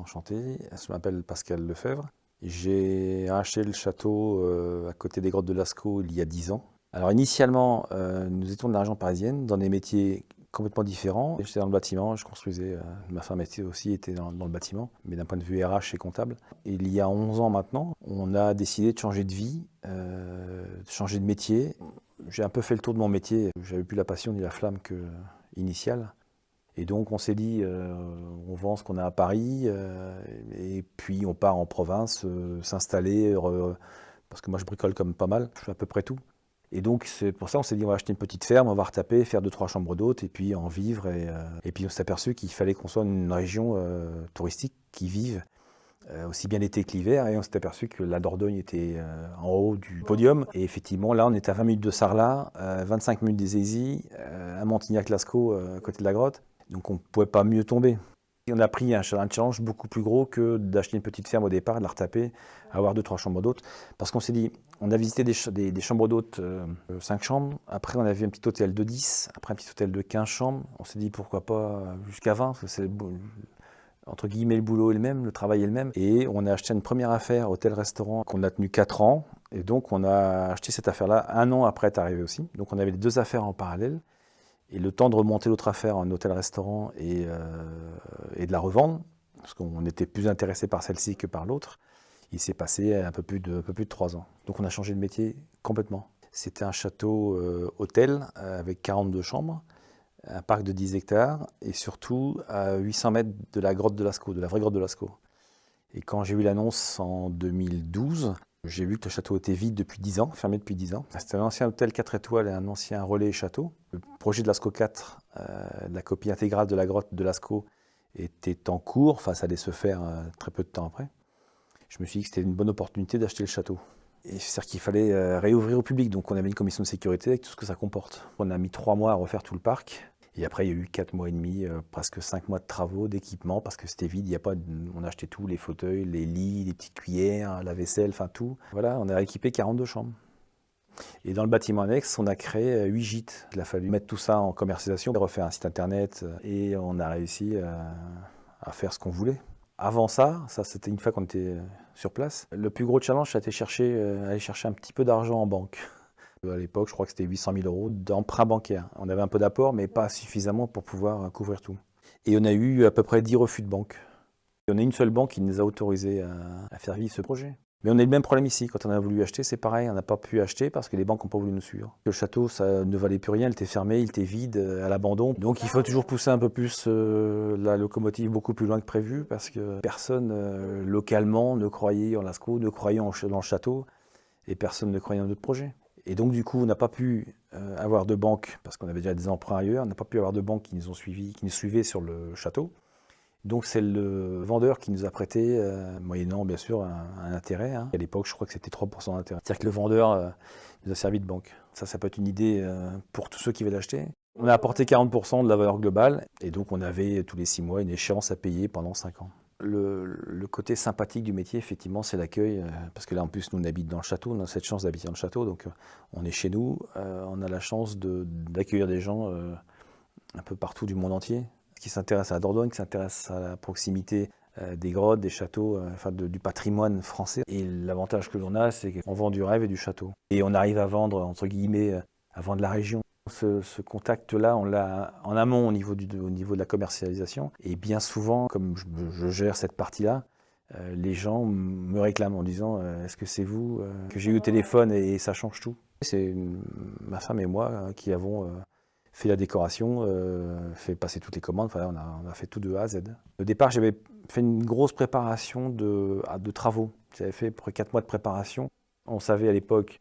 enchanté. Je m'appelle Pascal Lefebvre. J'ai acheté le château à côté des grottes de Lascaux il y a 10 ans. Alors initialement, nous étions de la région parisienne, dans des métiers complètement différents. J'étais dans le bâtiment, je construisais, ma femme aussi était dans le bâtiment, mais d'un point de vue RH et comptable. Et il y a 11 ans maintenant, on a décidé de changer de vie, de changer de métier. J'ai un peu fait le tour de mon métier, j'avais plus la passion ni la flamme initiale. Et donc on s'est dit, on vend ce qu'on a à Paris, et puis on part en province, s'installer, parce que moi je bricole comme pas mal, je fais à peu près tout. Et donc c'est pour ça on s'est dit on va acheter une petite ferme, on va retaper, faire 2-3 chambres d'hôtes, et puis en vivre. Et puis on s'est aperçu qu'il fallait qu'on soit une région touristique qui vive aussi bien l'été que l'hiver, et on s'est aperçu que la Dordogne était en haut du podium. Et effectivement là on est à 20 minutes de Sarlat, 25 minutes des Aisies, à Montignac-Lascaux, à côté de la grotte. Donc on ne pouvait pas mieux tomber. Et on a pris un challenge beaucoup plus gros que d'acheter une petite ferme au départ, de la retaper, avoir 2-3 chambres d'hôtes. Parce qu'on s'est dit, on a visité des chambres d'hôtes, 5 chambres. Après on a vu un petit hôtel de 10, après un petit hôtel de 15 chambres. On s'est dit pourquoi pas jusqu'à 20, parce que c'est entre guillemets le boulot est le même, le travail est le même. Et on a acheté une première affaire, hôtel-restaurant, qu'on a tenu 4 ans. Et donc on a acheté cette affaire-là 1 an après être arrivé aussi. Donc on avait les 2 affaires en parallèle. Et le temps de remonter l'autre affaire en hôtel-restaurant et de la revendre, parce qu'on était plus intéressé par celle-ci que par l'autre, il s'est passé un peu plus de 3 ans. Donc on a changé de métier complètement. C'était un château hôtel avec 42 chambres, un parc de 10 hectares et surtout à 800 mètres de la grotte de Lascaux, de la vraie grotte de Lascaux. Et quand j'ai vu l'annonce en 2012, j'ai vu que le château était vide depuis 10 ans, fermé depuis 10 ans. C'était un ancien hôtel 4 étoiles et un ancien relais château. Le projet de Lascaux 4, la copie intégrale de la grotte de Lascaux, était en cours, enfin ça allait se faire très peu de temps après. Je me suis dit que c'était une bonne opportunité d'acheter le château. Et c'est-à-dire qu'il fallait réouvrir au public, donc on avait une commission de sécurité avec tout ce que ça comporte. On a mis 3 mois à refaire tout le parc. Et après, il y a eu 4 mois et demi, presque 5 mois de travaux, d'équipement, parce que c'était vide. On a acheté tout, les fauteuils, les lits, les petites cuillères, la vaisselle, enfin tout. Voilà, on a rééquipé 42 chambres. Et dans le bâtiment annexe, on a créé 8 gîtes. Il a fallu mettre tout ça en commercialisation, refaire un site internet, et on a réussi à faire ce qu'on voulait. Avant ça c'était une fois qu'on était sur place, le plus gros challenge, c'était aller chercher un petit peu d'argent en banque. À l'époque, je crois que c'était 800 000 euros d'emprunt bancaire. On avait un peu d'apport, mais pas suffisamment pour pouvoir couvrir tout. Et on a eu à peu près 10 refus de banque. Et on a une seule banque qui nous a autorisés à faire vivre ce projet. Mais on a eu le même problème ici. Quand on a voulu acheter, c'est pareil. On n'a pas pu acheter parce que les banques n'ont pas voulu nous suivre. Le château, ça ne valait plus rien. Il était fermé, il était vide, à l'abandon. Donc il faut toujours pousser un peu plus la locomotive beaucoup plus loin que prévu parce que personne localement ne croyait en Lascaux, ne croyait dans le château et personne ne croyait dans notre projet. Et donc du coup, on n'a pas pu avoir de banque, parce qu'on avait déjà des emprunts ailleurs, on n'a pas pu avoir de banque qui nous suivaient sur le château. Donc c'est le vendeur qui nous a prêté, moyennant bien sûr un intérêt. À l'époque, je crois que c'était 3% d'intérêt. C'est-à-dire que le vendeur nous a servi de banque. Ça peut être une idée pour tous ceux qui veulent acheter. On a apporté 40% de la valeur globale, et donc on avait tous les 6 mois une échéance à payer pendant 5 ans. Le côté sympathique du métier, effectivement, c'est l'accueil, parce que là, en plus, nous, on habite dans le château, on a cette chance d'habiter dans le château, donc on est chez nous, on a la chance d'accueillir des gens un peu partout du monde entier, qui s'intéressent à la Dordogne, qui s'intéressent à la proximité des grottes, des châteaux, du patrimoine français. Et l'avantage que l'on a, c'est qu'on vend du rêve et du château. Et on arrive à vendre, entre guillemets, à vendre la région. Ce contact-là, on l'a en amont au niveau de la commercialisation. Et bien souvent, comme je gère cette partie-là, les gens me réclament en disant est-ce que c'est vous que j'ai eu au téléphone et ça change tout. C'est ma femme et moi qui avons fait la décoration, fait passer toutes les commandes. Enfin, on a fait tout de A à Z. Au départ, j'avais fait une grosse préparation de travaux. J'avais fait près 4 mois de préparation. On savait à l'époque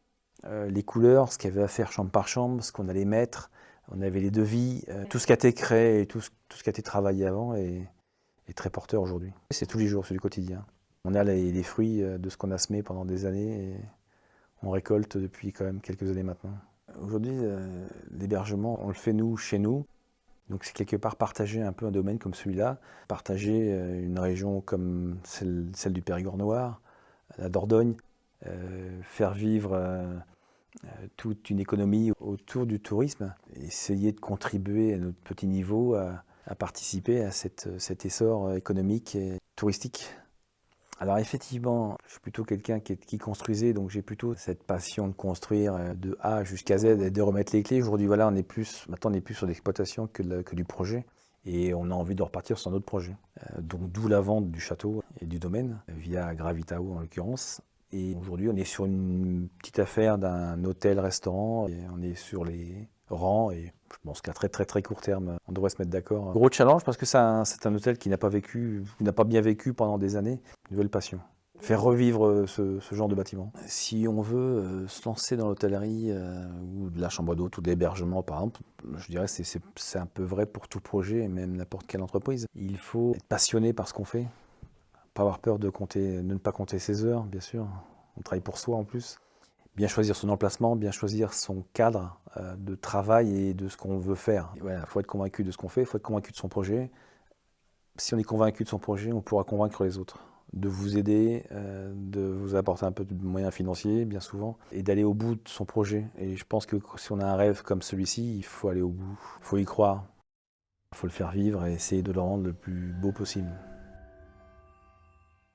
les couleurs, ce qu'il y avait à faire chambre par chambre, ce qu'on allait mettre. On avait les devis, tout ce qui a été créé et tout ce qui a été travaillé avant est très porteur aujourd'hui. C'est tous les jours, c'est du quotidien. On a les fruits de ce qu'on a semé pendant des années et on récolte depuis quand même quelques années maintenant. Aujourd'hui, l'hébergement, on le fait nous, chez nous. Donc c'est quelque part partager un peu un domaine comme celui-là, partager une région comme celle du Périgord noir, la Dordogne, faire vivre toute une économie autour du tourisme, essayer de contribuer à notre petit niveau à à participer à cet essor économique et touristique. Alors effectivement, je suis plutôt quelqu'un qui construisait, donc j'ai plutôt cette passion de construire de A jusqu'à Z et de remettre les clés. Aujourd'hui, voilà, maintenant on est plus sur l'exploitation que du projet, et on a envie de repartir sur un autre projet. Donc d'où la vente du château et du domaine, via Gravitao en l'occurrence. Et aujourd'hui, on est sur une petite affaire d'un hôtel-restaurant, et on est sur les rangs, et je pense qu'à très court terme, on devrait se mettre d'accord. Gros challenge parce que c'est un hôtel qui n'a pas bien vécu pendant des années. Une nouvelle passion. Faire revivre ce genre de bâtiment. Si on veut se lancer dans l'hôtellerie ou de la chambre d'hôte ou de l'hébergement par exemple, je dirais que c'est un peu vrai pour tout projet et même n'importe quelle entreprise. Il faut être passionné par ce qu'on fait, pas avoir peur de ne pas compter ses heures, bien sûr. On travaille pour soi en plus. Bien choisir son emplacement, bien choisir son cadre de travail et de ce qu'on veut faire. Il faut être convaincu de ce qu'on fait, il faut être convaincu de son projet. Si on est convaincu de son projet, on pourra convaincre les autres de vous aider, de vous apporter un peu de moyens financiers, bien souvent, et d'aller au bout de son projet. Et je pense que si on a un rêve comme celui-ci, il faut aller au bout, il faut y croire, il faut le faire vivre et essayer de le rendre le plus beau possible.